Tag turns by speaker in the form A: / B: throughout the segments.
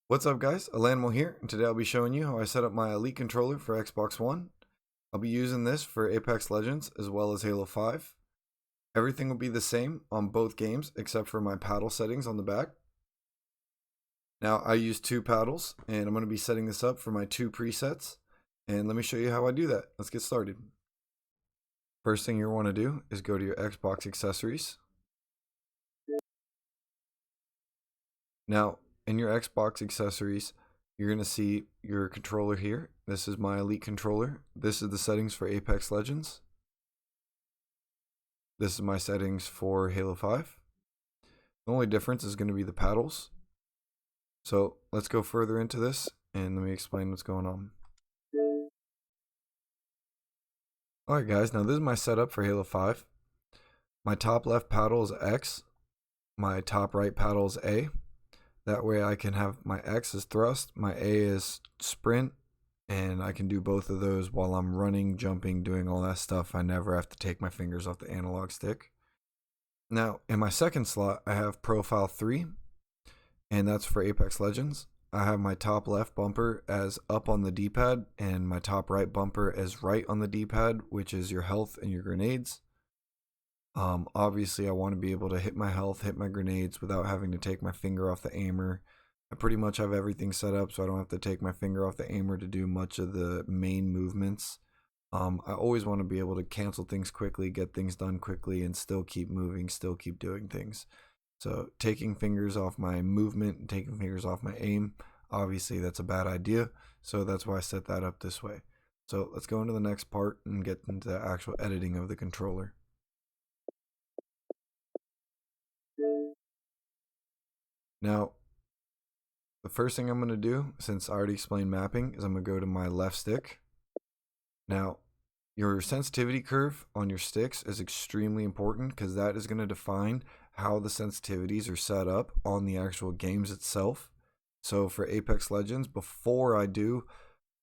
A: What's up guys, Elanimal here, and today I'll be showing you how I set up my Elite controller for Xbox One. I'll be using this for Apex Legends as well as Halo 5. Everything will be the same on both games except for my paddle settings on the back. Now I use two paddles and I'm going to be setting this up for my two presets, and let me show you how I do that. Let's get started. First thing you want to do is go to your Xbox accessories. Now in your Xbox accessories, you're going to see your controller here. This is my Elite controller. This is the settings for Apex Legends. This is my settings for Halo 5. The only difference is going to be the paddles. So let's go further into this and let me explain what's going on. Alright guys, now this is my setup for Halo 5. My top left paddle is X. My top right paddle is A. That way I can have my X as thrust, my A is sprint, and I can do both of those while I'm running, jumping, doing all that stuff. I never have to take my fingers off the analog stick. Now, in my second slot, I have Profile 3, and that's for Apex Legends. I have my top left bumper as up on the D-pad, and my top right bumper as right on the D-pad, which is your health and your grenades. Obviously I want to be able to hit my health, hit my grenades without having to take my finger off the aimer. I pretty much have everything set up so I don't have to take my finger off the aimer to do much of the main movements. I always want to be able to cancel things quickly, get things done quickly, and still keep moving, still keep doing things. So taking fingers off my movement and taking fingers off my aim, obviously that's a bad idea. So that's why I set that up this way. So let's go into the next part and get into the actual editing of the controller. Now, the first thing I'm going to do, since I already explained mapping, is I'm going to go to my left stick. Now, your sensitivity curve on your sticks is extremely important because that is going to define how the sensitivities are set up on the actual games itself. So for Apex Legends, before I do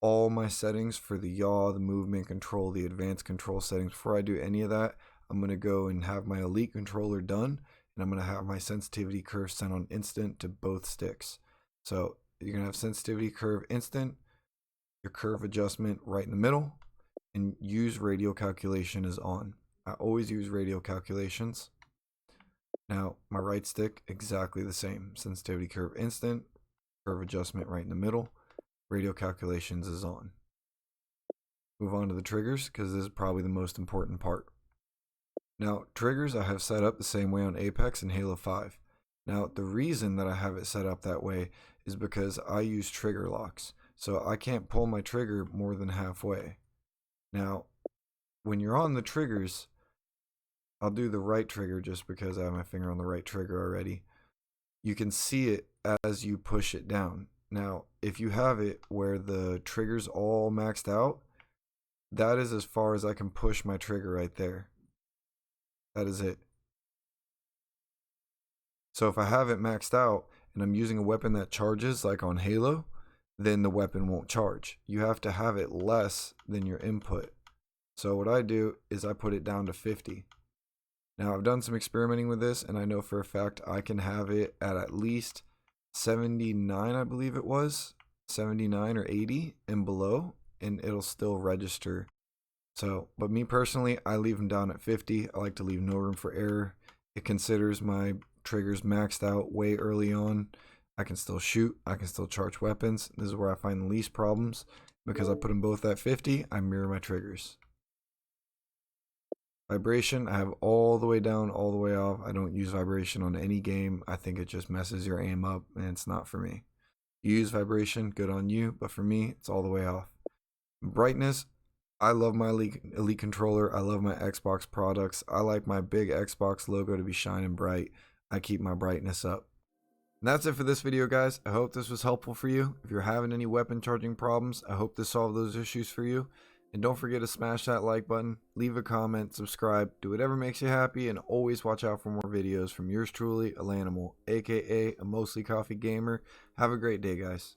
A: all my settings for the yaw, the movement control, the advanced control settings, before I do any of that, I'm going to go and have my Elite controller done. And I'm going to have my sensitivity curve set on instant to both sticks. So you're going to have sensitivity curve instant, your curve adjustment right in the middle, and use radial calculation is on. I always use radial calculations. Now my right stick, exactly the same. Sensitivity curve instant, curve adjustment right in the middle, radial calculations is on. Move on to the triggers because this is probably the most important part. Now, triggers I have set up the same way on Apex and Halo 5. Now, the reason that I have it set up that way is because I use trigger locks. So I can't pull my trigger more than halfway. Now, when you're on the triggers, I'll do the right trigger just because I have my finger on the right trigger already. You can see it as you push it down. Now, if you have it where the trigger's all maxed out, that is as far as I can push my trigger right there. That is it. So if I have it maxed out and I'm using a weapon that charges like on Halo, then the weapon won't charge. You have to have it less than your input. So what I do is I put it down to 50. Now I've done some experimenting with this and I know for a fact I can have it at least 79, I believe it was, 79 or 80 and below, and it'll still register. So, but me personally, I leave them down at 50. I like to leave no room for error. It considers my triggers maxed out way early on. I can still shoot. I can still charge weapons. This is where I find the least problems. Because I put them both at 50, I mirror my triggers. Vibration, I have all the way down, all the way off. I don't use vibration on any game. I think it just messes your aim up and it's not for me. You use vibration, good on you. But for me, it's all the way off. Brightness, I love my Elite controller. I love my Xbox products. I like my big Xbox logo to be shining bright. I keep my brightness up. And that's it for this video, guys. I hope this was helpful for you. If you're having any weapon charging problems, I hope this solved those issues for you. And don't forget to smash that like button, leave a comment, subscribe, do whatever makes you happy, and always watch out for more videos from yours truly, Elanimal, aka a Mostlycoffeegamer. Have a great day, guys.